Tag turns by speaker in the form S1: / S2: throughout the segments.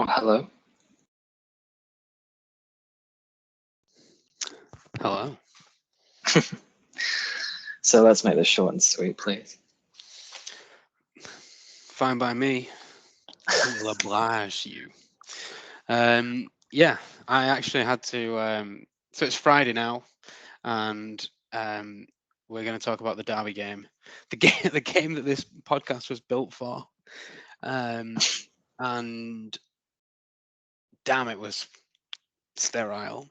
S1: Oh, hello.
S2: Hello.
S1: So let's make this short and sweet, please.
S2: Fine by me. I will oblige you. Yeah, I actually had to. So it's Friday now, and we're going to talk about the Derby game, the game that this podcast was built for. And damn, it was sterile.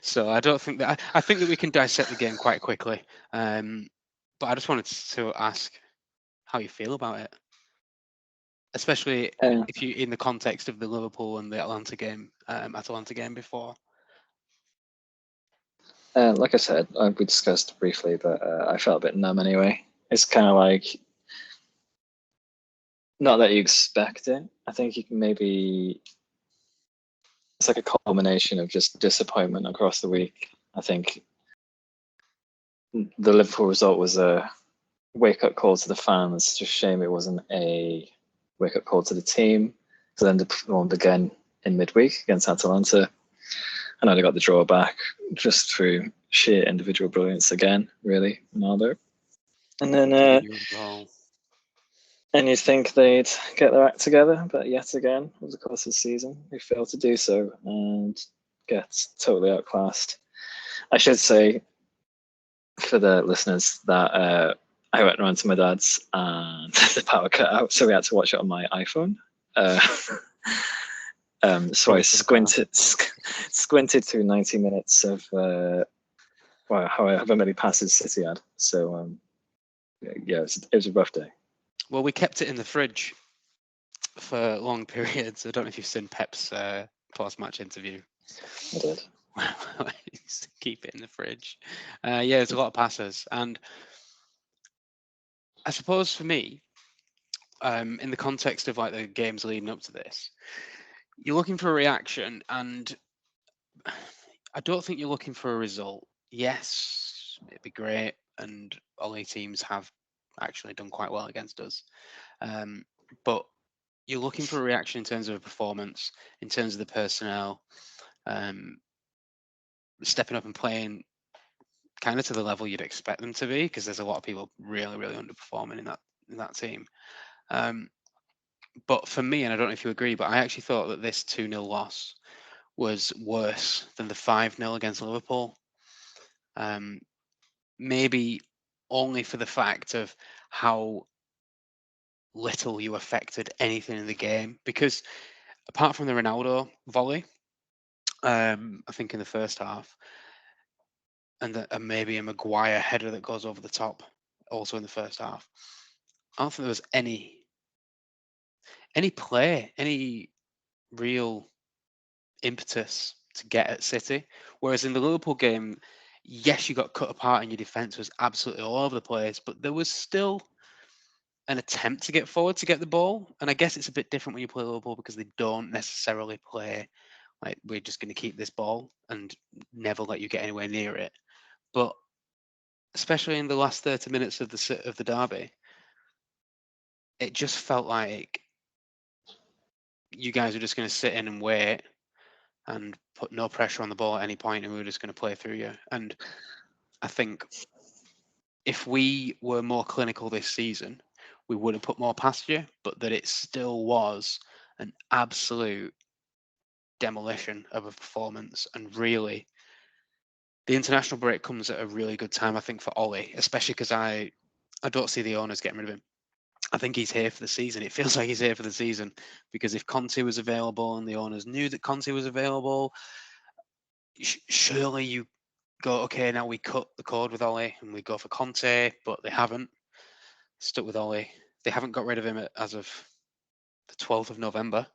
S2: So I don't think that I think that we can dissect the game quite quickly. But I just wanted to ask how you feel about it, especially
S1: Uh,
S2: if you in the context of the Liverpool and the Atalanta game before.
S1: like I said, we discussed briefly that I felt a bit numb anyway. It's kind of like, not that you expect it. I think you can maybe, it's like a culmination of just disappointment across the week. I think the Liverpool result was a wake-up call to the fans. It's just a shame it wasn't a wake-up call to the team. So then they performed again in midweek against Atalanta. I know they got the draw back just through sheer individual brilliance again, really, Ronaldo. And then, and you'd think they'd get their act together, but yet again, over the course of the season, they failed to do so and get totally outclassed. I should say, for the listeners, that I went around to my dad's and the power cut out, so we had to watch it on my iPhone. So I squinted through 90 minutes of however many passes City had. So yeah, it was a rough day.
S2: Well, we kept it in the fridge for long periods. I don't know if you've seen Pep's post-match interview.
S1: I did.
S2: Keep it in the fridge. Yeah, there's a lot of passes, and I suppose for me, in the context of like the games leading up to this, you're looking for a reaction, and I don't think you're looking for a result. Yes, it'd be great, and Ole teams have actually done quite well against us, but you're looking for a reaction in terms of a performance, in terms of the personnel, stepping up and playing kind of to the level you'd expect them to be, because there's a lot of people really, really underperforming in that team. But for me, and I don't know if you agree, but I actually thought that this 2-0 loss was worse than the 5-0 against Liverpool. Maybe only for the fact of how little you affected anything in the game, because apart from the Ronaldo volley, I think in the first half, and maybe a Maguire header that goes over the top, also in the first half, I don't think there was any play, any real impetus to get at City. Whereas in the Liverpool game, yes, you got cut apart and your defence was absolutely all over the place, but there was still an attempt to get forward to get the ball. And I guess it's a bit different when you play Liverpool because they don't necessarily play like we're just going to keep this ball and never let you get anywhere near it. But especially in the last 30 minutes of the derby, it just felt like you guys are just going to sit in and wait and put no pressure on the ball at any point, and we were just going to play through you. And I think if we were more clinical this season, we would have put more past you, but that it still was an absolute demolition of a performance. And really, the international break comes at a really good time, I think, for Ole, especially because I don't see the owners getting rid of him. I think he's here for the season. It feels like he's here for the season because if Conte was available and the owners knew that Conte was available, surely you go, okay, now we cut the cord with Ole and we go for Conte, but they haven't. Stuck with Ole. They haven't got rid of him as of the 12th of November.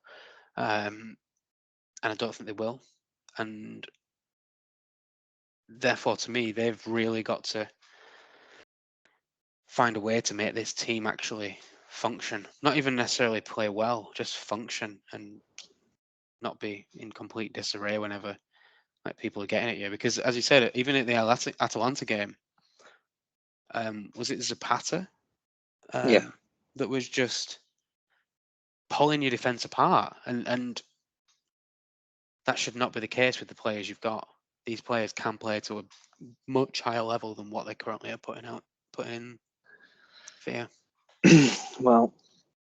S2: And I don't think they will. And therefore, to me, they've really got to find a way to make this team actually function. Not even necessarily play well, just function and not be in complete disarray whenever like people are getting at you. Because as you said, even at the Atalanta game, was it Zapata?
S1: Yeah.
S2: That was just pulling your defence apart, and that should not be the case with the players you've got. These players can play to a much higher level than what they currently are putting in for you.
S1: Well,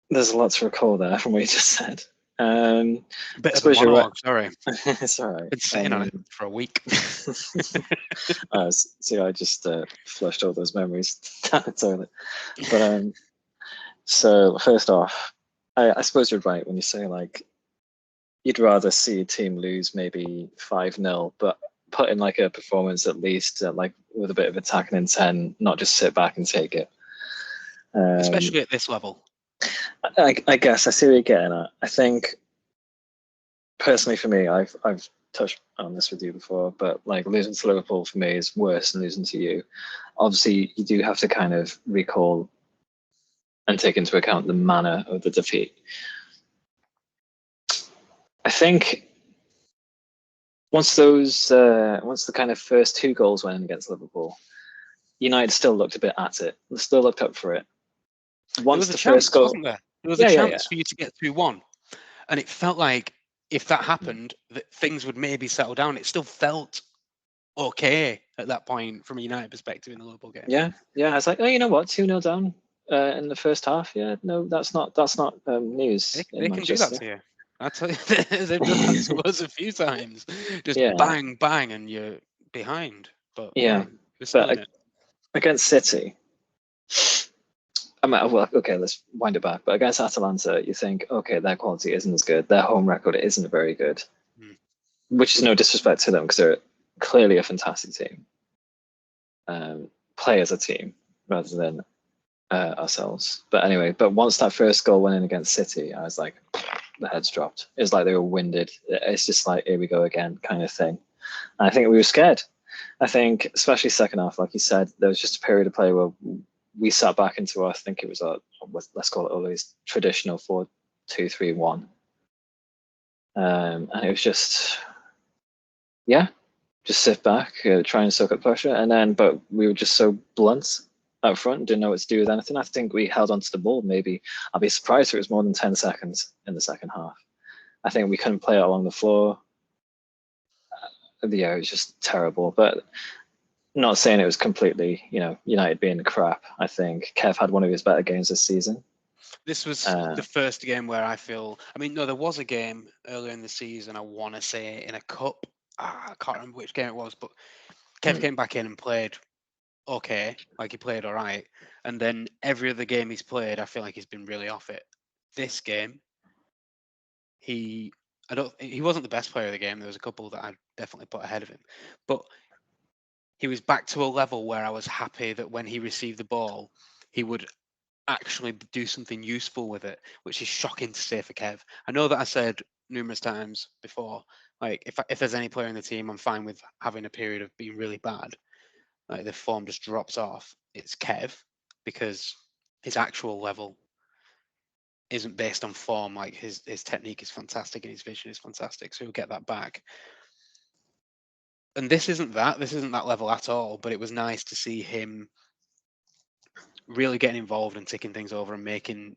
S1: there's a lot to recall there from what you just said. I
S2: Bit of a
S1: suppose you're right.
S2: monologue, sorry.
S1: It's all right.
S2: Been sitting on it for a week.
S1: See, I just flushed all those memories down the toilet. But so first off, I suppose you're right when you say like you'd rather see a team lose maybe 5-0, but put in like a performance at least like with a bit of attacking intent, not just sit back and take it.
S2: Especially at this level.
S1: I guess I see what you're getting at. I think personally for me, I've touched on this with you before, but like losing to Liverpool for me is worse than losing to you. Obviously, you do have to kind of recall and take into account the manner of the defeat. I think once the kind of first 2 goals went in against Liverpool, United still looked a bit at it. They still looked up for it. Once
S2: there was
S1: the
S2: a chance,
S1: first goal,
S2: wasn't there? There was a chance for you to get 2-1, and it felt like if that happened, that things would maybe settle down. It still felt okay at that point from a United perspective in the Liverpool game.
S1: Yeah. I was like, oh, you know what, 2-0 down in the first half. Yeah, no, that's not news.
S2: They can do that to you. I tell you, they've done that to us a few times. Just bang, bang, and you're behind. But
S1: yeah,
S2: we're still in it.
S1: Against City, well, okay, let's wind it back. But against Atalanta, you think, okay, their quality isn't as good. Their home record isn't very good, which is no disrespect to them because they're clearly a fantastic team. Play as a team rather than ourselves. But anyway, once that first goal went in against City, I was like, the heads dropped. It's like they were winded. It's just like, here we go again kind of thing. And I think we were scared. I think, especially second half, like you said, there was just a period of play where we sat back into I think it was let's call it Ole's traditional 4-2-3-1. And it was just, just sit back, try and soak up pressure. But we were just so blunt up front, didn't know what to do with anything. I think we held onto the ball. Maybe I'll be surprised if it was more than 10 seconds in the second half. I think we couldn't play it along the floor. It was just terrible. But not saying it was completely, United being crap. I think Kev had one of his better games this season.
S2: This was the first game where I feel. I mean, no, there was a game earlier in the season. I want to say in a cup. I can't remember which game it was, but Kev came back in and played okay, like he played all right. And then every other game he's played, I feel like he's been really off it. This game, he wasn't the best player of the game. There was a couple that I definitely put ahead of him, but he was back to a level where I was happy that when he received the ball, he would actually do something useful with it, which is shocking to say for Kev. I know that I said numerous times before, like if there's any player in the team, I'm fine with having a period of being really bad, like the form just drops off. It's Kev because his actual level isn't based on form. Like his technique is fantastic and his vision is fantastic, so he'll get that back. And this isn't that level at all, but it was nice to see him really getting involved and ticking things over and making,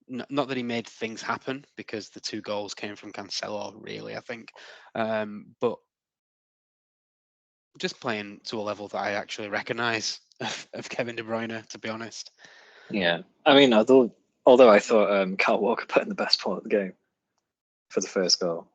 S2: not that he made things happen because the 2 goals came from Cancelo, really, I think, but just playing to a level that I actually recognise of Kevin De Bruyne, to be honest.
S1: Yeah, I mean, although I thought Kyle Walker put in the best part of the game for the first goal.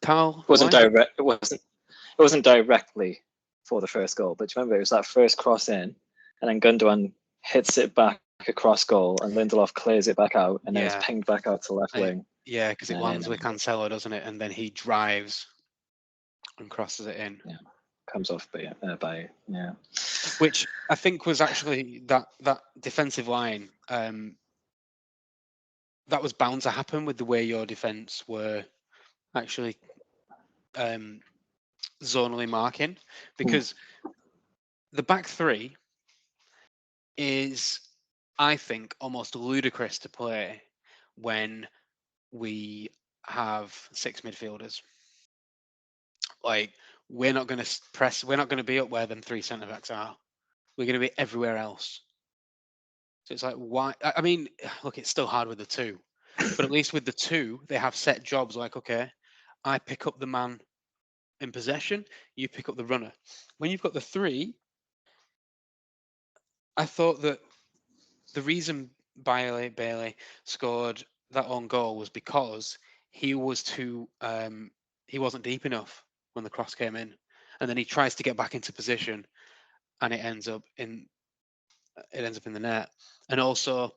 S2: Carl
S1: wasn't direct. It wasn't directly for the first goal, but do you remember it was that first cross in, and then Gundogan hits it back across goal, and Lindelof clears it back out, and then it's pinged back out to left wing.
S2: Yeah, because it lands with Cancelo, doesn't it? And then he drives and crosses it in.
S1: Yeah, comes off by
S2: Which I think was actually that defensive line. That was bound to happen with the way your defense were actually zonally marking, because the back three is, I think, almost ludicrous to play when we have 6 midfielders. Like, we're not going to press, we're not going to be up where them 3 centre backs are. We're going to be everywhere else. So it's like, why? I mean, look, it's still hard with the two, but at least with the two, they have set jobs. Like, okay, I pick up the man in possession, you pick up the runner. When you've got the three, I thought that the reason Bailey scored that own goal was because he was too he wasn't deep enough when the cross came in, and then he tries to get back into position, and it ends up in the net. And also,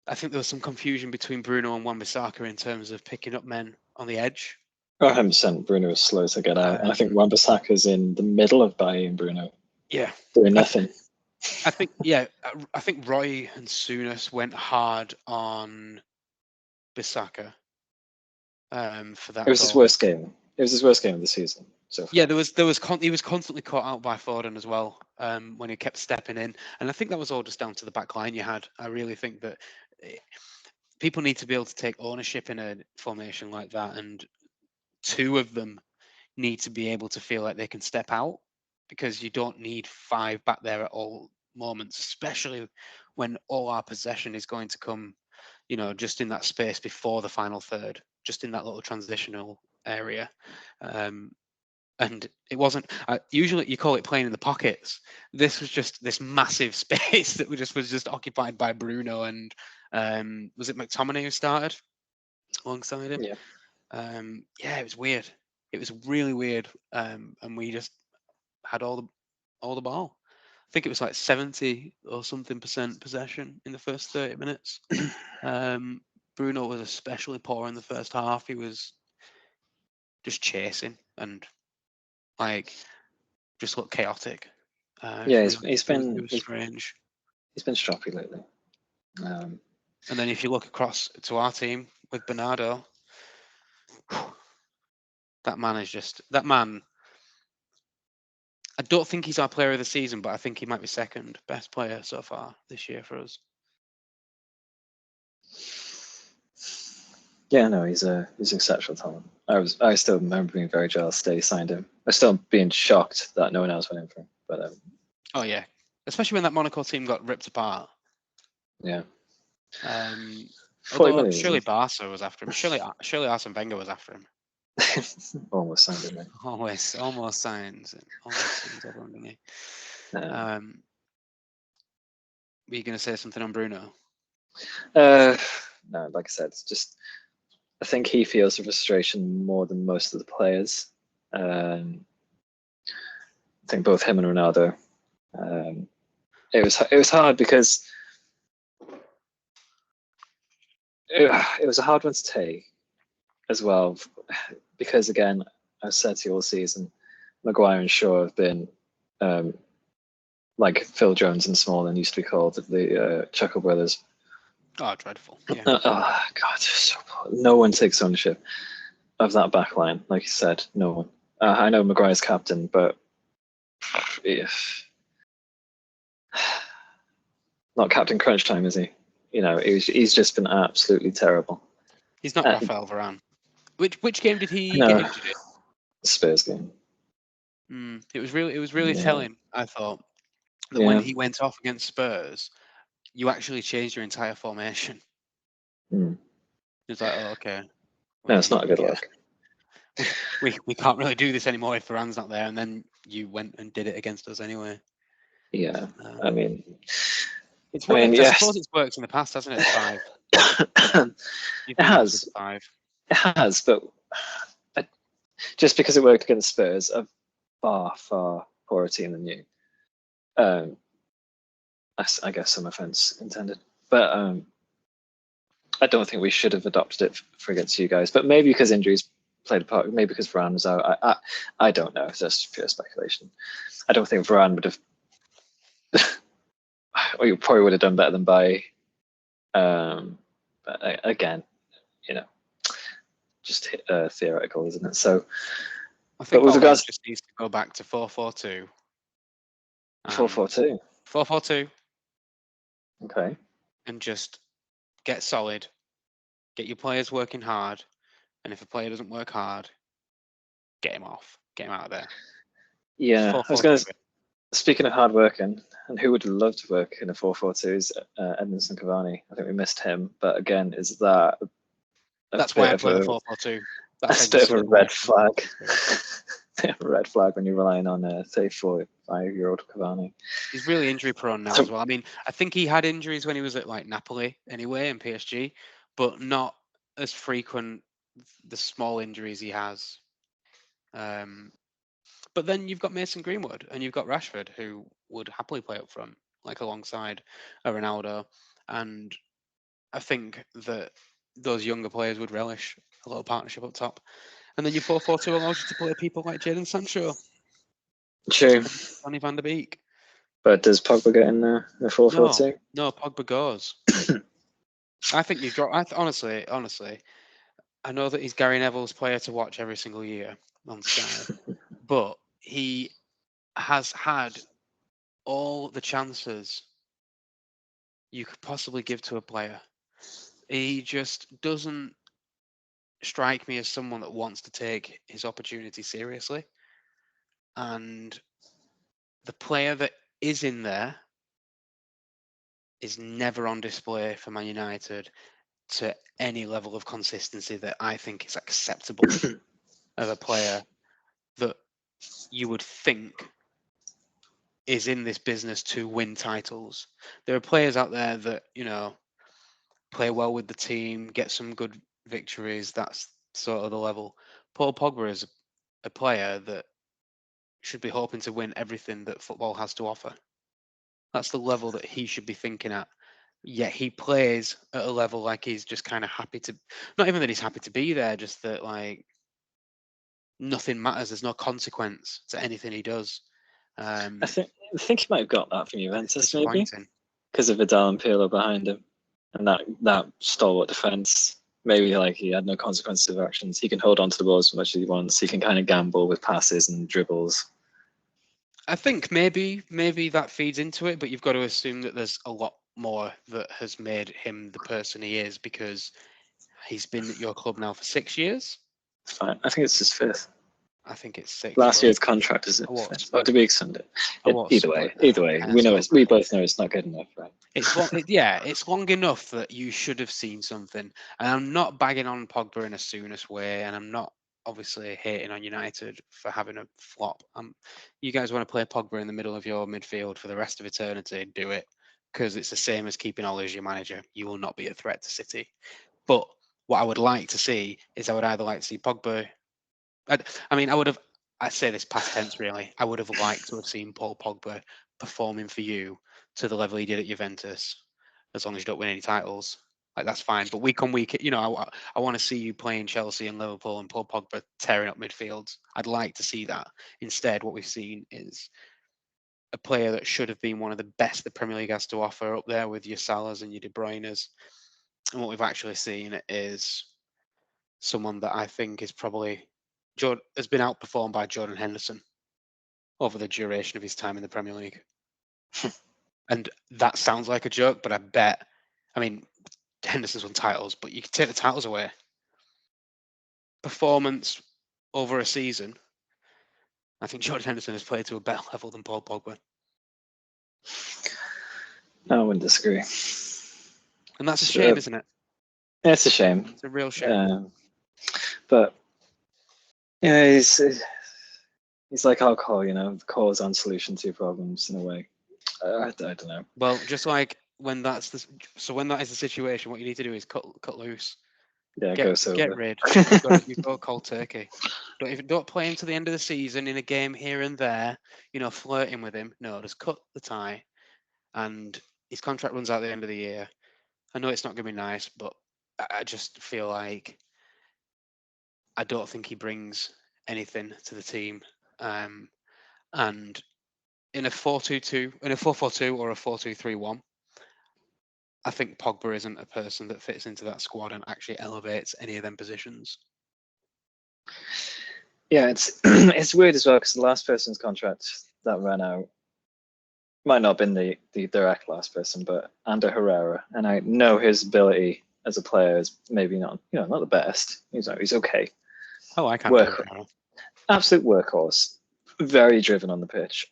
S2: I think there was some confusion between Bruno and Wan-Bissaka in terms of picking up men on the edge.
S1: 100%. Bruno was slow to get out, and I think Wan-Bissaka's in the middle of Bailly and Bruno.
S2: Yeah,
S1: doing nothing.
S2: I think Roy and Souness went hard on Bissaka for that.
S1: It was
S2: goal.
S1: his worst game. It was his worst game of the season. So
S2: yeah, he was constantly caught out by Foden as well when he kept stepping in, and I think that was all just down to the back line you had. I really think that people need to be able to take ownership in a formation like that, and two of them need to be able to feel like they can step out, because you don't need five back there at all moments, especially when all our possession is going to come, just in that space before the final third, just in that little transitional area. And it wasn't, usually you call it playing in the pockets. This was just this massive space that was just occupied by Bruno, and was it McTominay who started alongside him?
S1: yeah.
S2: It was weird. It was really weird, and we just had all the ball. I think it was like 70 or something % possession in the first 30 minutes. Bruno was especially poor in the first half. He was just chasing and like just looked chaotic.
S1: Yeah,
S2: It was strange.
S1: He's been stroppy lately.
S2: And then if you look across to our team with Bernardo, that man. I don't think he's our player of the season, but I think he might be second best player so far this year for us.
S1: Yeah, no, he's exceptional talent. I still remember being very jealous that he signed him. I still being shocked that no one else went in for him. But
S2: oh yeah, especially when that Monaco team got ripped apart.
S1: Yeah.
S2: Although surely Barca was after him. Surely Arsene Wenger was after him.
S1: Almost signed him.
S2: Almost signs everyone, didn't he? Were you going to say something on Bruno?
S1: No, like I said, it's just I think he feels the frustration more than most of the players. I think both him and Ronaldo. It was hard because it was a hard one to take as well, because again, I've said to you all season, Maguire and Shaw have been like Phil Jones and Smalling used to be called, the Chuckle Brothers.
S2: Oh, dreadful! Yeah.
S1: Oh God, so poor. No one takes ownership of that back line, like you said. No one. I know Maguire's captain, but if not Captain Crunch Time, is he? He's just been absolutely terrible.
S2: He's not Raphael Varane. Which game did he get injured in?
S1: Spurs game.
S2: It was really telling, I thought, that when he went off against Spurs, you actually changed your entire formation. It's like, oh, okay.
S1: No, it's not a good look.
S2: We can't really do this anymore if Varane's not there, and then you went and did it against us anyway.
S1: Yeah, I
S2: suppose it's worked in the past, hasn't it? 5.
S1: It has.
S2: 5.
S1: It has, but just because it worked against Spurs, a far, far poorer team than you. I guess some offense intended, but I don't think we should have adopted it for against you guys. But maybe because injuries played a part, maybe because Varane was out. I don't know. It's just pure speculation. I don't think Varane would have. Or you probably would have done better than Bailly. But again, just theoretical, isn't it? So
S2: I think Ole just needs to go back to 4-4-2.
S1: 4-4-2.
S2: 4-4-2.
S1: Okay.
S2: And just get solid, get your players working hard, and if a player doesn't work hard, get him off, get him out of there.
S1: Yeah, I Speaking of hard working, and who would love to work in a 4-4-2 is Edinson Cavani. I think we missed him, but again, is that
S2: That's why I play the 4-4-2.
S1: That's a bit of a red flag. A red flag when you're relying on a 35-year-old Cavani.
S2: He's really injury prone now as well. I mean, I think he had injuries when he was at like Napoli anyway and PSG, but not as frequent. The small injuries he has. But then you've got Mason Greenwood and you've got Rashford, who would happily play up front, like alongside a Ronaldo. And I think that those younger players would relish a little partnership up top. And then your 4-4-2 allows you to play people like Jadon Sancho.
S1: True.
S2: Donny van der Beek.
S1: But does Pogba get in there, the 4-4-2?
S2: No, Pogba goes. I think you've dropped. Honestly, I know that he's Gary Neville's player to watch every single year on Sky, but he has had all the chances you could possibly give to a player. He just doesn't strike me as someone that wants to take his opportunity seriously. And the player that is in there is never on display for Man United to any level of consistency that I think is acceptable of a player that you would think is in this business to win titles. There are players out there that, play well with the team, get some good victories. That's sort of the level. Paul Pogba is a player that should be hoping to win everything that football has to offer. That's the level that he should be thinking at. Yet he plays at a level like he's just kind of happy to, not even that he's happy to be there, just that like nothing matters. There's no consequence to anything he does.
S1: I think he might have got that from Juventus, maybe,
S2: Disappointing.
S1: because of Vidal and Pirlo behind him, and that stalwart defense. Maybe like he had no consequences of actions. He can hold on to the ball as much as he wants. He can kind of gamble with passes and dribbles.
S2: I think maybe that feeds into it, but you've got to assume that there's a lot more that has made him the person he is, because he's been at your club now for 6 years.
S1: It's fine. I think it's his 5th.
S2: I think it's 6.
S1: Last year's contract is it? Or did we extend it? Either way, we both know it's not good enough, right?
S2: It's long, it's long enough that you should have seen something. And I'm not bagging on Pogba in a soonest way, and I'm not obviously hating on United for having a flop. You guys want to play Pogba in the middle of your midfield for the rest of eternity? Do it, because it's the same as keeping Ole as your manager. You will not be a threat to City. But what I would like to see is I would either like to see Pogba. I say this past tense really. I would have liked to have seen Paul Pogba performing for you to the level he did at Juventus. As long as you don't win any titles, like that's fine. But week on week, I want to see you playing Chelsea and Liverpool and Paul Pogba tearing up midfields. I'd like to see that. Instead, what we've seen is a player that should have been one of the best the Premier League has to offer, up there with your Salahs and your De Bruynes. And what we've actually seen is someone that I think is probably has been outperformed by Jordan Henderson over the duration of his time in the Premier League. And that sounds like a joke, but Henderson's won titles, but you can take the titles away. Performance over a season, I think Jordan Henderson has played to a better level than Paul Pogba.
S1: No, I wouldn't disagree.
S2: And that's a shame, isn't it?
S1: It's a shame.
S2: It's a real shame.
S1: But he's like alcohol, the cause and solution to problems in a way. I don't know.
S2: Well, just like when that is the situation, what you need to do is cut loose.
S1: Yeah, go sober.
S2: Get rid. You've got cold turkey. Don't play him to the end of the season in a game here and there. Flirting with him. No, just cut the tie. And his contract runs out at the end of the year. I know it's not going to be nice, but I just feel like I don't think he brings anything to the team. And in a 4-2-2, in a 4-4-2 or a 4-2-3-1, I think Pogba isn't a person that fits into that squad and actually elevates any of them positions.
S1: Yeah, it's weird as well, because the last person's contract that ran out might not have been the direct last person, but Ander Herrera, and I know his ability as a player is maybe not the best. He's okay.
S2: Oh, I can't.
S1: Absolute workhorse, very driven on the pitch.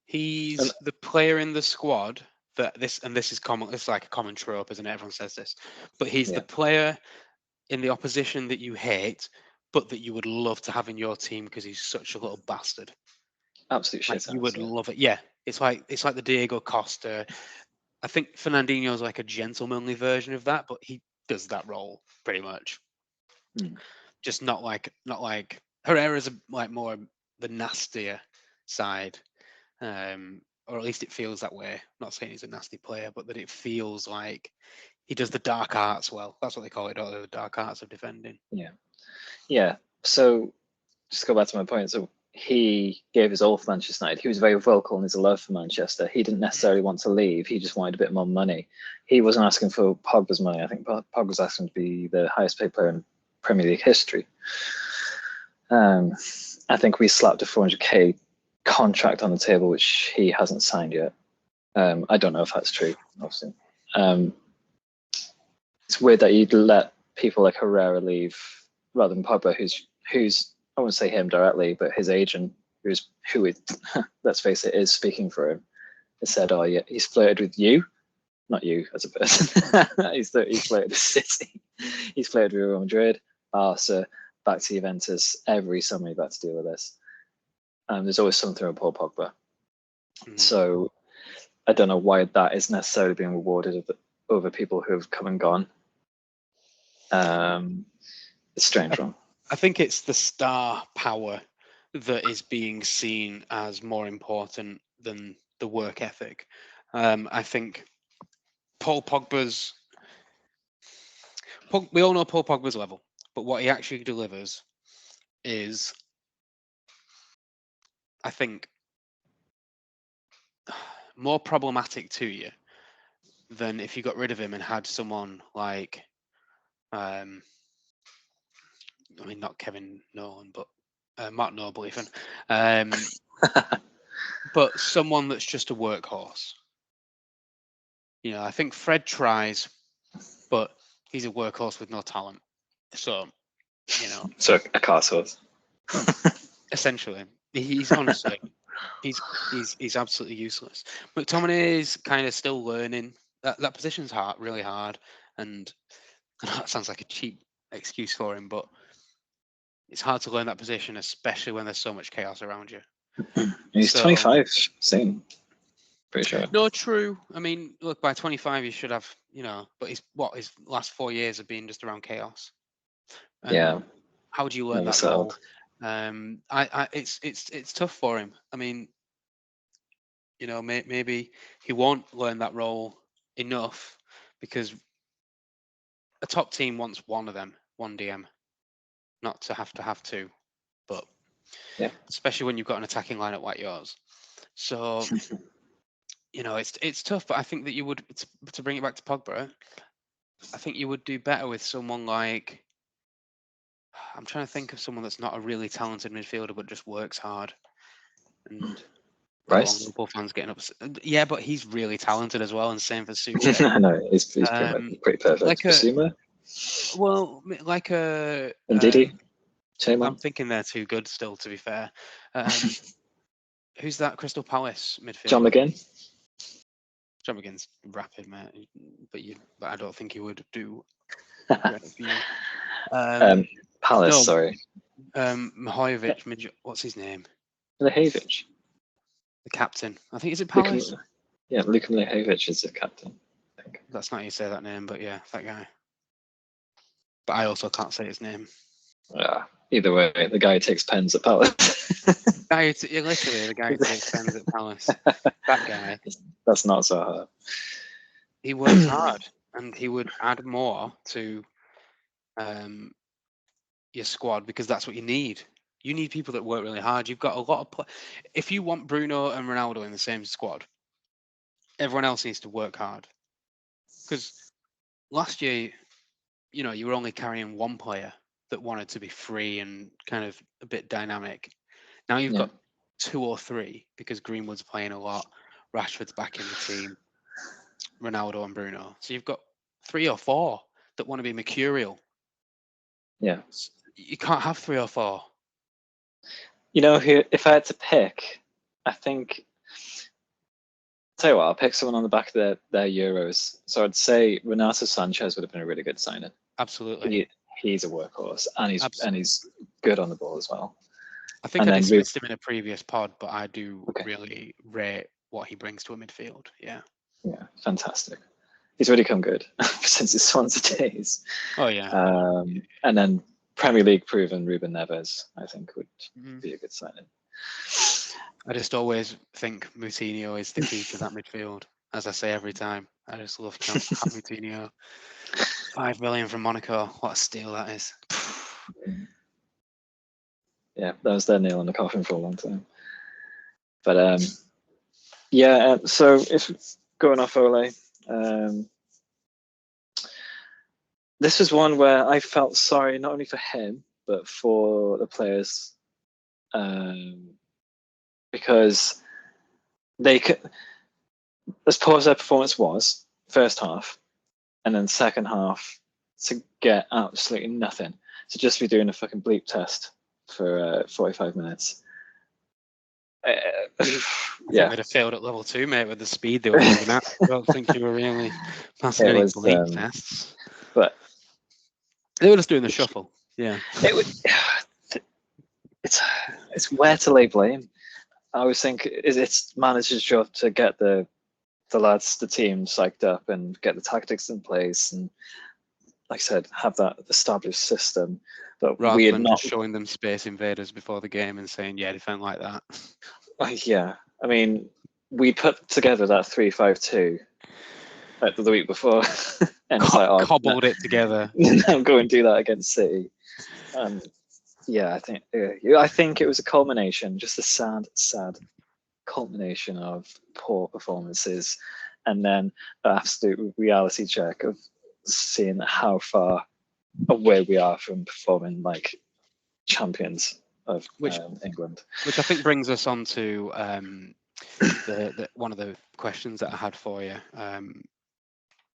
S2: He's the player in the squad this is common. It's like a common trope, isn't it? Everyone says this, but he's the player in the opposition that you hate, but that you would love to have in your team because he's such a little bastard.
S1: Absolute shit.
S2: Like you would love it. Yeah, it's like the Diego Costa. I think Fernandinho's like a gentlemanly version of that, but he does that role pretty much. Just not like Herrera's like more the nastier side, or at least it feels that way. Not saying he's a nasty player, but that it feels like he does the dark arts well. That's what they call it, don't they? The dark arts of defending.
S1: Yeah. So just go back to my point. So he gave his all for Manchester United. He was very vocal in his love for Manchester. He didn't necessarily want to leave. He just wanted a bit more money. He wasn't asking for Pogba's money. I think Pogba was asking to be the highest paid player in Premier League history. I think we slapped a 400k contract on the table, which he hasn't signed yet. I don't know if that's true, obviously. It's weird that you'd let people like Herrera leave rather than Pogba, who's I won't say him directly, but his agent, let's face it, is speaking for him, has said, "Oh yeah, he's flirted with you, not you as a person. he's flirted with City. He's flirted with Real Madrid, Barca, back to Juventus. Every summer you've had to deal with this. There's always something with Paul Pogba. So I don't know why that is necessarily being rewarded over people who have come and gone. It's strange, one.
S2: I think it's the star power that is being seen as more important than the work ethic. I think we all know Paul Pogba's level, but what he actually delivers is, I think, more problematic to you than if you got rid of him and had someone like, I mean, not Kevin Nolan, but Mark Noble even, but someone that's just a workhorse. You know, I think Fred tries, but he's a workhorse with no talent. So, you know,
S1: so a car source.
S2: essentially, he's honestly, he's absolutely useless. McTominay is kind of still learning. That position's really hard, and I know that sounds like a cheap excuse for him, but it's hard to learn that position, especially when there's so much chaos around you.
S1: He's 25 soon. Pretty sure.
S2: No, true. I mean, look, by 25, you should have, but his last 4 years have been just around chaos.
S1: Yeah.
S2: How do you learn that role? It's tough for him. I mean, maybe he won't learn that role enough because a top team wants one of them, one DM, not to have two. But
S1: yeah,
S2: especially when you've got an attacking lineup like yours. So, it's tough. But I think that you would, to bring it back to Pogba, I think you would do better with someone like, I'm trying to think of someone that's not a really talented midfielder but just works hard. And
S1: Rice.
S2: Liverpool fans getting upset. Yeah, but he's really talented as well, and same for Souček.
S1: I know he's pretty perfect.
S2: Like
S1: Basuma?
S2: Like a
S1: Ndidi?
S2: I'm thinking they're too good still, to be fair. Who's that Crystal Palace midfielder?
S1: John McGinn.
S2: John McGinn's rapid, mate, but I don't think he would do.
S1: Palace, no, sorry.
S2: Mihojevic, what's his name?
S1: Mihojevic.
S2: The captain. I think, is it Palace?
S1: Luka Mihojevic is the captain, I think.
S2: That's not how you say that name, but yeah, that guy. But I also can't say his name.
S1: Yeah. Either way, the guy who takes pens at Palace.
S2: Literally, the guy who takes pens at Palace. That guy.
S1: That's not so hard.
S2: He works hard, and he would add more to your squad because that's what you need. You need people that work really hard. You've got a lot of if you want Bruno and Ronaldo in the same squad, everyone else needs to work hard. Because last year, you were only carrying one player that wanted to be free and kind of a bit dynamic. Now you've got 2 or 3 because Greenwood's playing a lot, Rashford's back in the team, Ronaldo and Bruno. So you've got 3 or 4 that want to be mercurial.
S1: Yeah.
S2: You can't have 3 or 4.
S1: If I had to pick, I think Tell you what, I'll pick someone on the back of their Euros. So I'd say Renato Sanchez would have been a really good signing.
S2: Absolutely.
S1: He's a workhorse, and he's
S2: Absolutely.
S1: good on the ball as well.
S2: I think
S1: And
S2: I
S1: then
S2: dismissed him in a previous pod, but I do
S1: Okay.
S2: really rate what he brings to a midfield. Yeah.
S1: Yeah, fantastic. He's really come good since his Swansea days.
S2: Oh yeah.
S1: And then Premier League proven Ruben Neves, I think, would be a good signing.
S2: I just always think Moutinho is the key to that midfield. As I say every time, I just love to have Moutinho. 5 million from Monaco. What a steal that is.
S1: Yeah, that was their nail in the coffin for a long time. But yeah, so if going off Ole, this was one where I felt sorry not only for him but for the players, because they could, as poor as their performance was first half, and then second half to get absolutely nothing, to just be doing a fucking bleep test for 45 minutes.
S2: I think
S1: Yeah,
S2: they'd have failed at level 2, mate, with the speed they were moving at. I don't think you were really passing
S1: it
S2: any
S1: was,
S2: bleep tests.
S1: but
S2: They were just doing the shuffle. Yeah.
S1: it would. It's where to lay blame. I always think it's manager's job to get the lads, the team psyched up and get the tactics in place, and like I said, have that established system. But
S2: Rather
S1: we had
S2: than
S1: not.
S2: just showing them Space Invaders before the game and saying, yeah, defend like that.
S1: Yeah, I mean, we put together that 3-5-2 like the week before, and it's like,
S2: cobbled it together.
S1: Now go and do that against City. Yeah, I think it was a culmination, just a sad culmination of poor performances, and then an absolute reality check of seeing how far away we are from performing like champions of England.
S2: Which I think brings us on to the one of the questions that I had for you,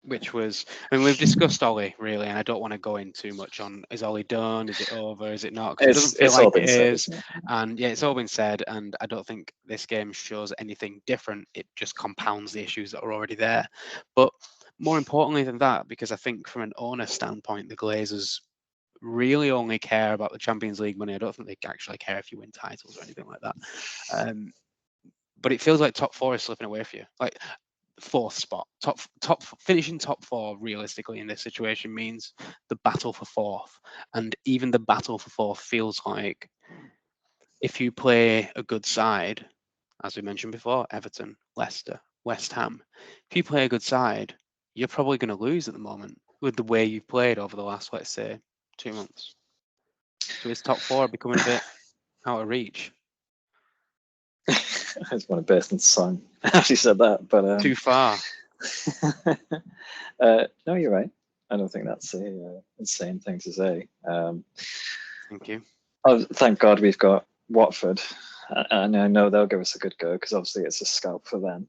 S2: which was, I mean, we've discussed Ollie really, and I don't want to go in too much on, is Ollie done? Is it over? Is it not? Because it doesn't feel
S1: It's all
S2: like
S1: been
S2: it
S1: said,
S2: is.
S1: isn't it?
S2: And yeah, it's all been said, and I don't think this game shows anything different. It just compounds the issues that are already there. But more importantly than that, because I think from an owner standpoint, the Glazers really only care about the Champions League money. I don't think they actually care if you win titles or anything like that. But it feels like top 4 is slipping away for you. Like 4th spot, finishing top 4 realistically in this situation means the battle for 4th, and even the battle for 4th feels like if you play a good side, as we mentioned before, Everton, Leicester, West Ham. If you play a good side, you're probably going to lose at the moment with the way you've played over the last, let's say, 2 months. So is top 4 becoming a bit out of reach?
S1: I just want to burst into song after you said that, but
S2: Too far.
S1: No, you're right. I don't think that's a insane thing to say.
S2: Thank you.
S1: Oh, thank God we've got Watford, and I know they'll give us a good go because obviously it's a scalp for them.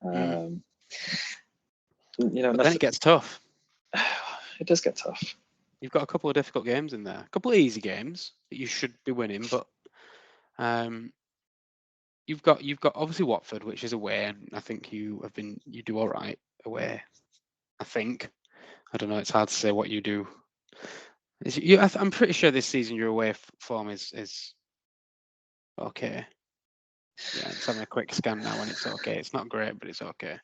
S2: But then it gets tough.
S1: It does get tough.
S2: You've got a couple of difficult games in there, a couple of easy games that you should be winning, but you've got obviously Watford, which is away, and I think you do all right away. I think. I don't know. It's hard to say what you do. I'm pretty sure this season your away form is okay. Yeah, I'm just having a quick scan now, and it's okay. It's not great, but it's okay.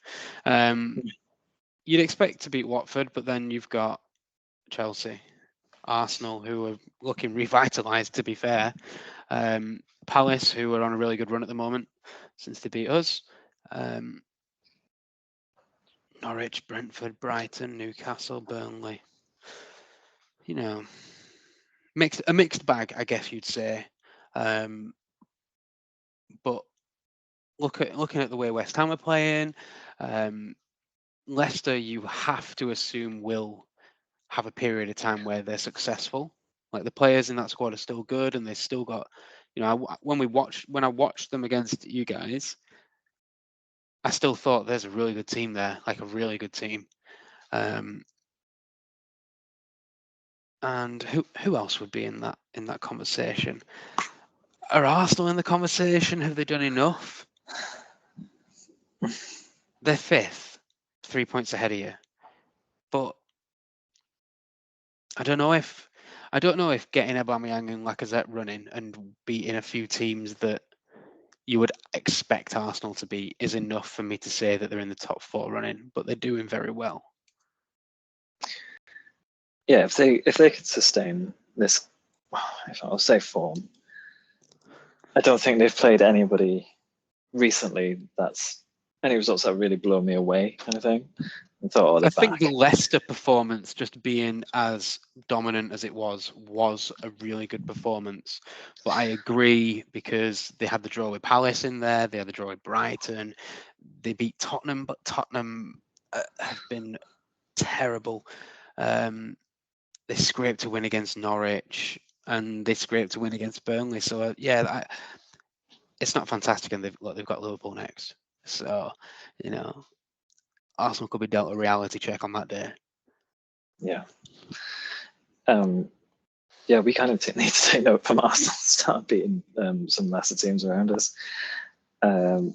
S2: You'd expect to beat Watford, but then you've got Chelsea, Arsenal, who are looking revitalised, to be fair. Palace, who are on a really good run at the moment since they beat us. Norwich, Brentford, Brighton, Newcastle, Burnley. You know, a mixed bag, I guess you'd say. But looking at the way West Ham are playing, Leicester, you have to assume will have a period of time where they're successful. Like the players in that squad are still good, and they've still got, you know, when I watched them against you guys, I still thought there's a really good team there, like a really good team. And who else would be in that conversation? Are Arsenal in the conversation? Have they done enough? They're 5th, 3 points ahead of you. But I don't know if getting Aubameyang and Lacazette running and beating a few teams that you would expect Arsenal to beat is enough for me to say that they're in the top 4 running, but they're doing very well.
S1: Yeah, if they could sustain this, if I'll say form, I don't think they've played anybody recently that's any results that really blow me away, kind of thing. I thought, oh, they're
S2: I think
S1: back.
S2: the Leicester performance, just being as dominant as it was a really good performance. But I agree, because they had the draw with Palace in there, they had the draw with Brighton, they beat Tottenham, but Tottenham have been terrible. They scraped to win against Norwich, and they scraped to win against Burnley. So it's not fantastic, and they've got Liverpool next. So, Arsenal could be dealt a reality check on that day.
S1: Yeah. Yeah, we kind of need to take note from Arsenal, start beating some lesser teams around us. I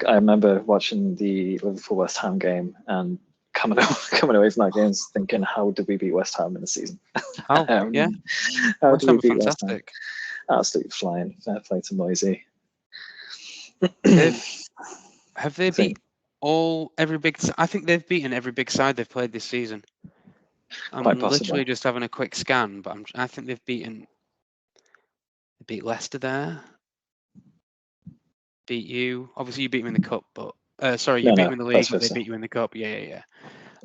S1: remember watching the Liverpool West Ham game and coming away from that game thinking, how did we beat West Ham in the season?
S2: Oh, yeah.
S1: How
S2: West
S1: did we
S2: Ham are
S1: beat West Ham?
S2: fantastic.
S1: Absolutely flying. Fair play to Moisey.
S2: Have they beat every big? I think they've beaten every big side they've played this season. I'm
S1: Quite possibly.
S2: literally just having a quick scan, but I think they've beaten. They beat Leicester there. Beat you. Obviously, you beat them in the cup, but you beat them in the league, but they beat you in the cup. Yeah.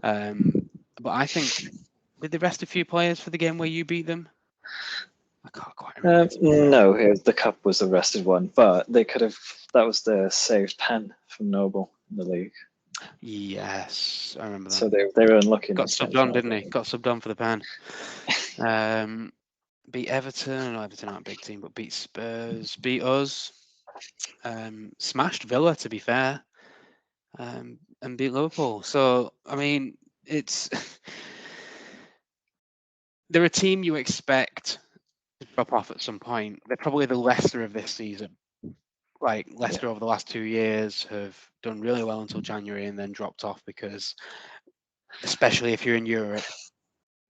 S2: But I think, did they rest a few players for the game where you beat them? I can't quite remember.
S1: No, the cup was the rested one, but they could have. That was the saved pen from Noble in the league.
S2: Yes, I remember that.
S1: So they were unlucky.
S2: Got subbed on, didn't he? Got subbed on for the pen. Beat Everton. Everton aren't a big team, but beat Spurs. Beat us. Smashed Villa, to be fair. And beat Liverpool. So, I mean, it's they're a team you expect to drop off at some point. They're probably the Leicester of this season. Like Leicester over the last 2 years have done really well until January and then dropped off because, especially if you're in Europe,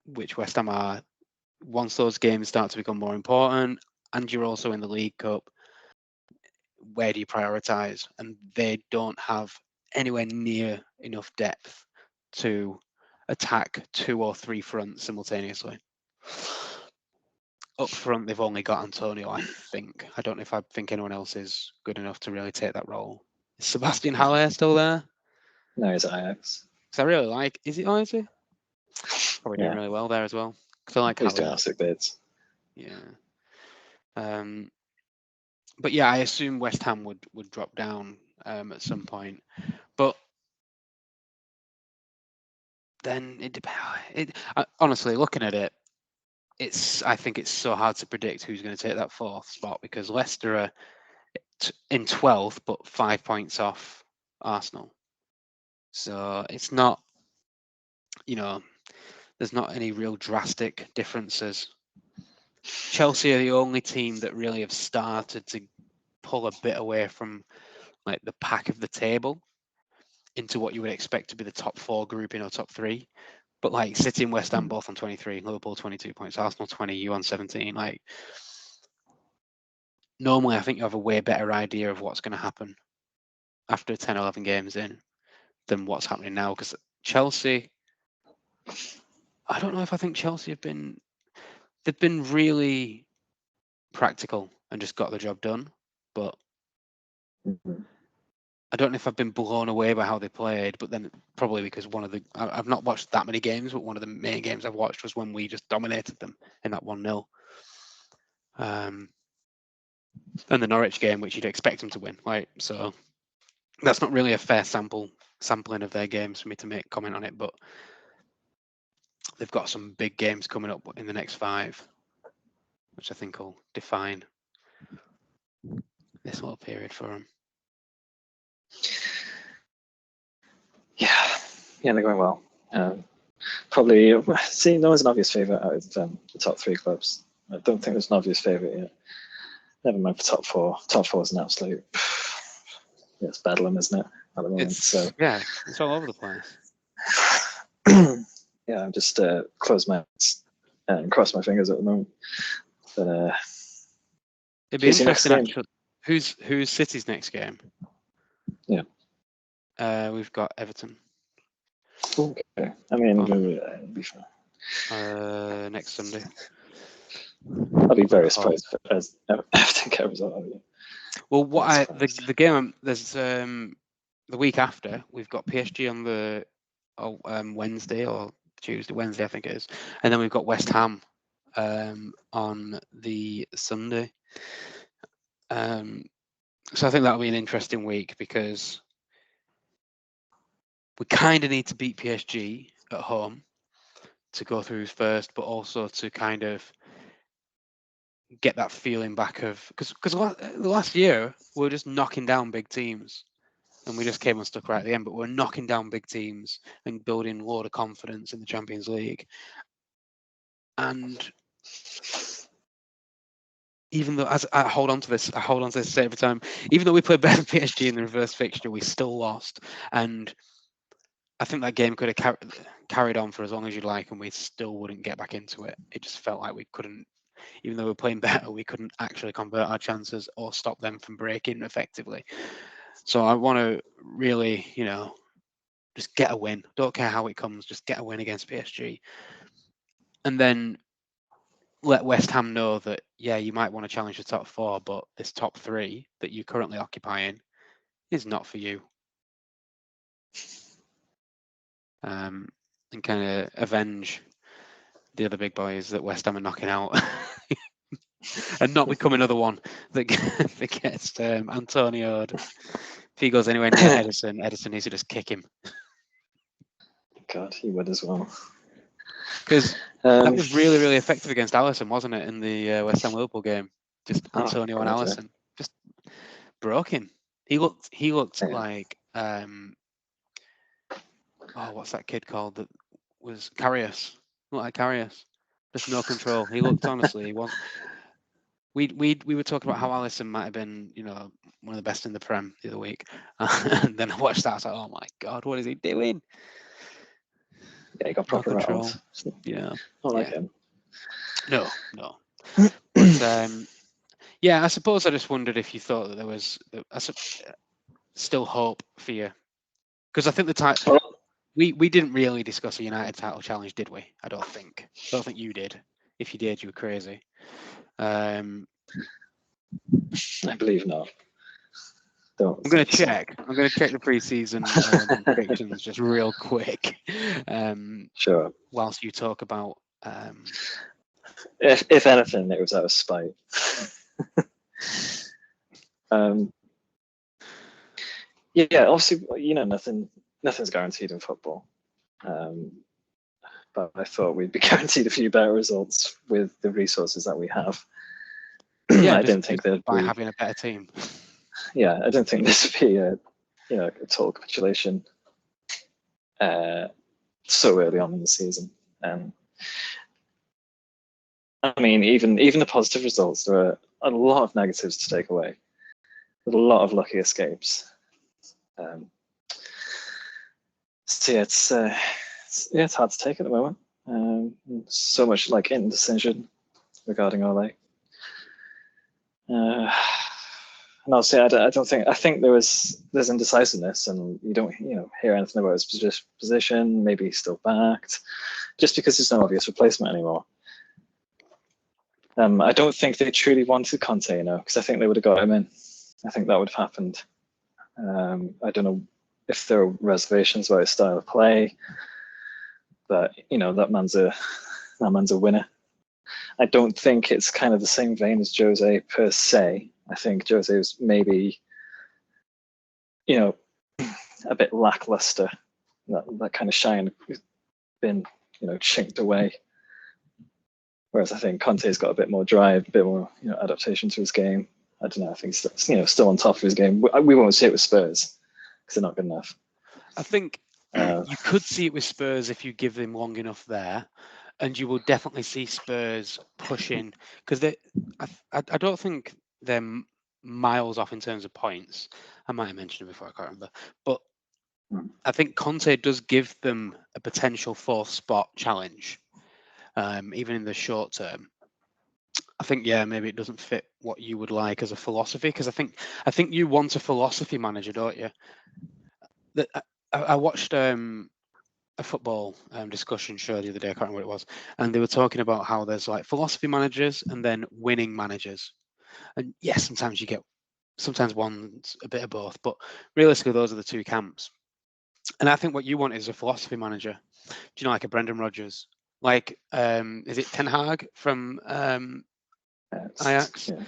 S2: which West Ham are, once those games start to become more important and you're also in the League Cup, where do you prioritise? And they don't have anywhere near enough depth to attack 2 or 3 fronts simultaneously. Up front, they've only got Antonio, I think. I don't know if I think anyone else is good enough to really take that role. Is Sebastian Haller still there?
S1: No, he's at Ajax.
S2: Because I really like... Is it Isaac? Probably doing really well there as well. Because I like
S1: He's
S2: Haller.
S1: doing absolute bits.
S2: Yeah. But yeah, I assume West Ham would drop down at some point. But then it depends. Honestly, looking at it, I think it's so hard to predict who's going to take that 4th spot, because Leicester are in 12th, but 5 points off Arsenal. So it's not, there's not any real drastic differences. Chelsea are the only team that really have started to pull a bit away from like the pack of the table into what you would expect to be the top 4 grouping or top 3. But like City and West Ham both on 23, Liverpool 22 points, Arsenal 20, you on 17. Like, normally I think you have a way better idea of what's going to happen after 10, 11 games in than what's happening now. Because Chelsea, I don't know if I think Chelsea they've been really practical and just got the job done. But I don't know if I've been blown away by how they played, but then probably because I've not watched that many games, but one of the main games I've watched was when we just dominated them in that 1-0. And the Norwich game, which you'd expect them to win, right? So that's not really a fair sampling of their games for me to make comment on it, but they've got some big games coming up in the next 5, which I think will define this little period for them.
S1: Yeah, they're going well. Probably, see, no one's an obvious favourite out of the top 3 clubs. I don't think there's an obvious favourite yet. Never mind for top 4. Top 4 is an absolute it's bedlam, isn't it, at the moment? So
S2: it's all over the place.
S1: yeah, I'm just close my eyes and cross my fingers at the moment. But
S2: it'd be interesting actually. Who's City's next game?
S1: Yeah,
S2: we've got Everton.
S1: Okay, I mean, it'll be fine.
S2: Next Sunday.
S1: I'll be very surprised as Everton get a result.
S2: Well, the game there's the week after we've got PSG on the Wednesday or Wednesday I think it is, and then we've got West Ham on the Sunday. So I think that'll be an interesting week because we kind of need to beat PSG at home to go through first, but also to kind of get that feeling back of because last year we were just knocking down big teams and we just came unstuck right at the end, but we're knocking down big teams and building a lot of confidence in the Champions League. And even though, as I hold on to this every time, even though we played better than PSG in the reverse fixture, we still lost. And I think that game could have carried on for as long as you'd like, and we still wouldn't get back into it. It just felt like we couldn't, even though we were playing better, we couldn't actually convert our chances or stop them from breaking effectively. So I want to really, just get a win. Don't care how it comes, just get a win against PSG. And then let West Ham know that, yeah, you might want to challenge the top four, but this top three that you're currently occupying is not for you. And kind of avenge the other big boys that West Ham are knocking out. And not become another one that gets Antonio'd. If he goes anywhere near Edison needs to just kick him.
S1: God, he would as well.
S2: Because that was really, really effective against Alisson, wasn't it, in the West Ham Liverpool game? Just Antonio and Alisson just broke him. He looked like what's that kid called that was Karius? Looked like Karius. Just no control. He looked honestly. He was. We were talking about how Alisson might have been, one of the best in the Prem the other week, and then I watched that. I was like, oh my God, what is he doing?
S1: Yeah, he got proper
S2: control.
S1: Yeah, not like him.
S2: No. But I suppose I just wondered if you thought that there was still hope for you, because I think the title. We didn't really discuss a United title challenge, did we? I don't think you did. If you did, you were crazy.
S1: I believe not.
S2: I'm going to check. I'm going to check the pre-season predictions just real quick.
S1: Sure.
S2: Whilst you talk about.
S1: If anything, it was out of spite. Yeah, obviously, nothing's guaranteed in football. But I thought we'd be guaranteed a few better results with the resources that we have.
S2: Yeah,
S1: I didn't think that
S2: by having a better team.
S1: Yeah, I don't think this would be a total capitulation so early on in the season. I mean, even the positive results, there are a lot of negatives to take away. There's a lot of lucky escapes. So yeah, it's hard to take at the moment. So much like indecision regarding Ole. And also, I think there's indecisiveness, and you don't hear anything about his position. Maybe he's still backed, just because there's no obvious replacement anymore. I don't think they truly wanted Conte, because I think they would have got him in. I think that would have happened. I don't know if there are reservations about his style of play, but that man's a winner. I don't think it's kind of the same vein as Jose per se. I think Jose was maybe, a bit lackluster. That kind of shine has been, chinked away. Whereas I think Conte's got a bit more drive, a bit more, adaptation to his game. I don't know. I think he's still on top of his game. We won't see it with Spurs because they're not good enough.
S2: I think you could see it with Spurs if you give them long enough there, and you will definitely see Spurs pushing because I don't think them. miles off in terms of points. I might have mentioned it before, I can't remember. But I think Conte does give them a potential fourth spot challenge, even in the short term. I think, yeah, maybe it doesn't fit what you would like as a philosophy, because I think you want a philosophy manager, don't you? I watched a football discussion show the other day. I can't remember what it was, and they were talking about how there's like philosophy managers and then winning managers. And yes, sometimes one's a bit of both, but realistically, those are the two camps. And I think what you want is a philosophy manager. Do you know, like a Brendan Rodgers? Like, is it Ten Hag from Ajax?
S1: Yeah.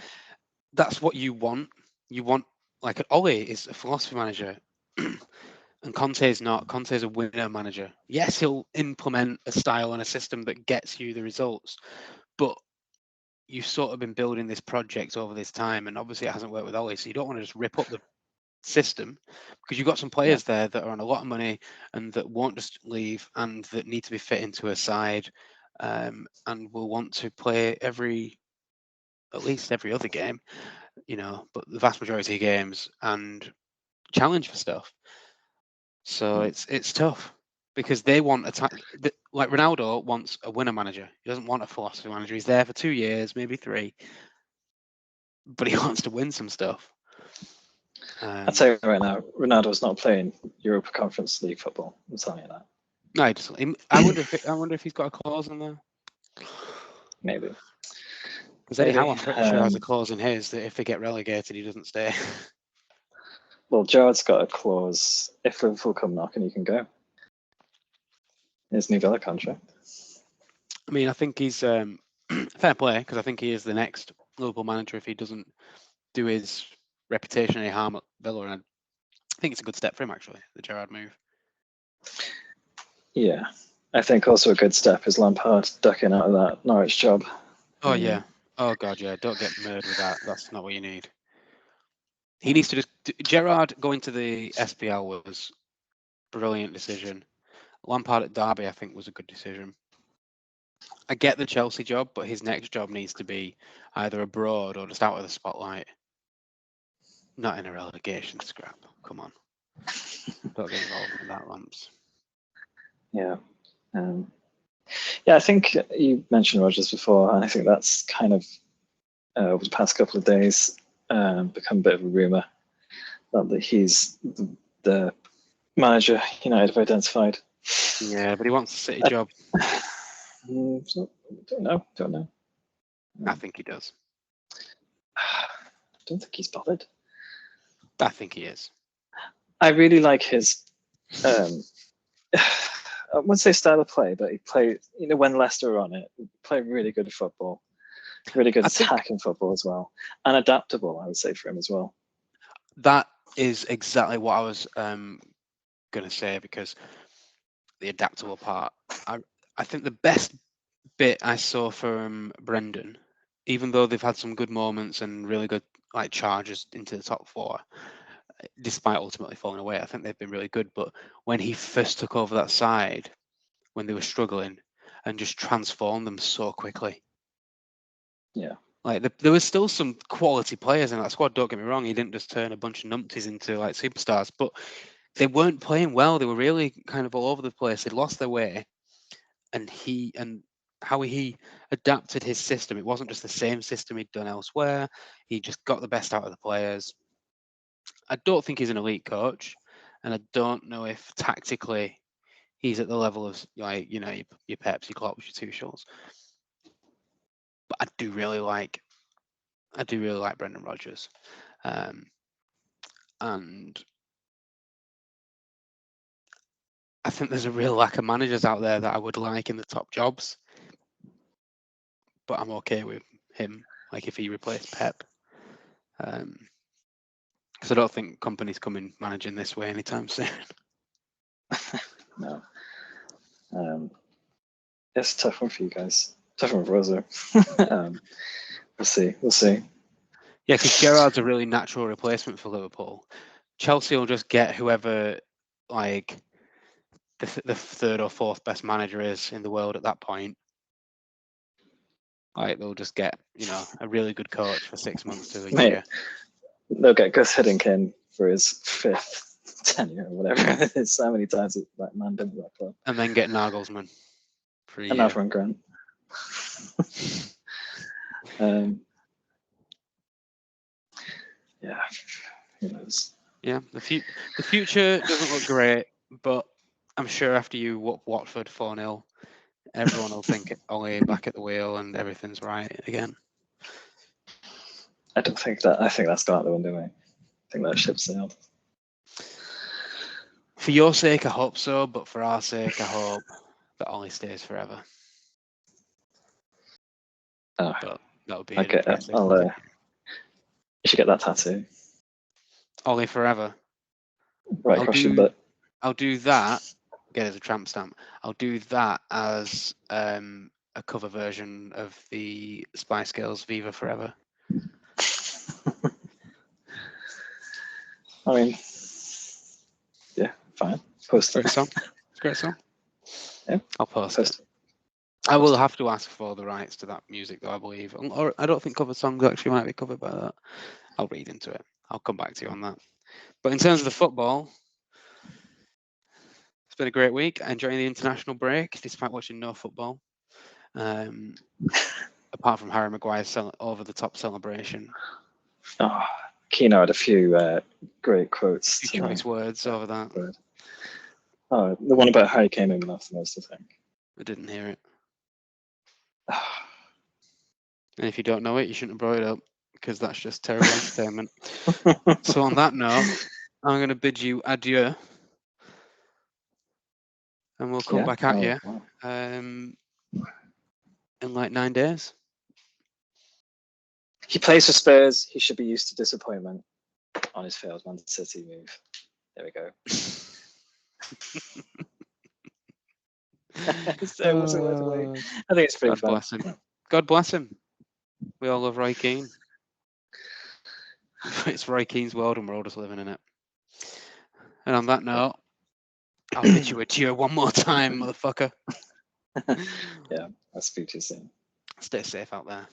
S2: That's what you want. You want, like, Ole is a philosophy manager. And Conte is not. Conte is a winner manager. Yes, he'll implement a style and a system that gets you the results, but you've sort of been building this project over this time, and obviously it hasn't worked with Ole, so you don't want to just rip up the system, because you've got some players there that are on a lot of money and that won't just leave and that need to be fit into a side, and will want to play at least every other game, but the vast majority of games, and challenge for stuff. So it's tough, because they want like Ronaldo wants a winner manager. He doesn't want a philosophy manager. He's there for 2 years, maybe 3, but he wants to win some stuff.
S1: I'll tell you right now, Ronaldo's not playing Europa Conference League football. I'm telling you that.
S2: No, I wonder if he's got a clause in there.
S1: Maybe.
S2: Because Eddie Howe, I'm pretty sure, has a clause in his that if they get relegated, he doesn't stay.
S1: Well, Gerrard's got a clause: if Liverpool come knocking, you can go. His new Villa contract.
S2: I mean, I think he's fair play, because I think he is the next Liverpool manager if he doesn't do his reputation any harm at Villa. And I think it's a good step for him, actually, the Gerrard move.
S1: Yeah. I think also a good step is Lampard ducking out of that Norwich job.
S2: Oh, yeah. Oh, God, yeah. Don't get murdered with that. That's not what you need. He needs to Gerrard going to the SPL was a brilliant decision. Lampard at Derby, I think, was a good decision. I get the Chelsea job, but his next job needs to be either abroad or just out of the spotlight. Not in a relegation scrap. Come on. Don't get involved in that, Lamps.
S1: Yeah. I think you mentioned Rodgers before, and I think that's kind of over the past couple of days become a bit of a rumour that he's the manager United have identified.
S2: Yeah, but he wants a City job.
S1: So, don't know.
S2: I think he does.
S1: I don't think he's bothered.
S2: I think he is.
S1: I really like his I wouldn't say style of play, but he played, when Leicester were on it, he played really good football, really good attacking football as well, and adaptable, I would say, for him as well.
S2: That is exactly what I was going to say, because the adaptable part, I think the best bit I saw from Brendan, even though they've had some good moments and really good like charges into the top 4, despite ultimately falling away, I think they've been really good. But when he first took over that side, when they were struggling, and just transformed them so quickly.
S1: Yeah.
S2: Like there was still some quality players in that squad. Don't get me wrong; he didn't just turn a bunch of numpties into like superstars, but they weren't playing well. They were really kind of all over the place. They'd lost their way, and how he adapted his system. It wasn't just the same system he'd done elsewhere. He just got the best out of the players. I don't think he's an elite coach, and I don't know if tactically he's at the level of like your Peps, your Klopps, your Tuchels. But I do really like Brendan Rodgers, and I think there's a real lack of managers out there that I would like in the top jobs. But I'm okay with him, like if he replaced Pep. Because I don't think companies coming managing this way anytime soon.
S1: No. It's a tough one for you guys. Tough one for us, We'll see.
S2: Yeah, because Gerrard's a really natural replacement for Liverpool. Chelsea will just get whoever, like, the 3rd or 4th best manager is in the world at that point. Like, they'll just get, a really good coach for 6 months to a year.
S1: they'll get Gus Hiddink in for his 5th tenure or whatever it is. How many times that man done that club?
S2: And then get Nagelsmann for a
S1: And
S2: year.
S1: Avram Grant. Yeah, who knows?
S2: Yeah, the future doesn't look great, but I'm sure after you whoop Watford 4-0, everyone will think Ole back at the wheel and everything's right again.
S1: I don't think that. I think that's gone out the window, mate. I think that ship sailed.
S2: For your sake, I hope so, but for our sake, I hope that Ole stays forever.
S1: Oh,
S2: But that would be
S1: okay.
S2: impressive.
S1: You should get that tattoo
S2: Ole forever.
S1: right across your butt.
S2: I'll do that. Get it as a tramp stamp. I'll do that as a cover version of the Spice Girls Viva Forever.
S1: I mean, yeah, fine. Post
S2: Great
S1: it.
S2: song. It's a great song.
S1: Yeah,
S2: I'll post it. I will have to ask for the rights to that music, though, I believe. Or I don't think cover songs actually might be covered by that. I'll read into it. I'll come back to you on that. But in terms of the football, it's been a great week. Enjoying the international break, despite watching no football. Apart from Harry Maguire's over-the-top celebration.
S1: Oh, Keno had a few great quotes.
S2: Choice words over that.
S1: Oh, the one about Harry came in enough the most, I think.
S2: I didn't hear it. And if you don't know it, you shouldn't have brought it up, because that's just terrible entertainment. So on that note, I'm going to bid you adieu. And we'll come back at you in like 9 days.
S1: He plays for Spurs. He should be used to disappointment on his failed Man City move. There we go. So what's it worth away? I think it's pretty fun.
S2: Bless him. God bless him. We all love Roy Keane. It's Roy Keane's world and we're all just living in it. And on that note, I'll bid you adieu one more time, motherfucker.
S1: Yeah, I'll speak to you soon.
S2: Stay safe out there.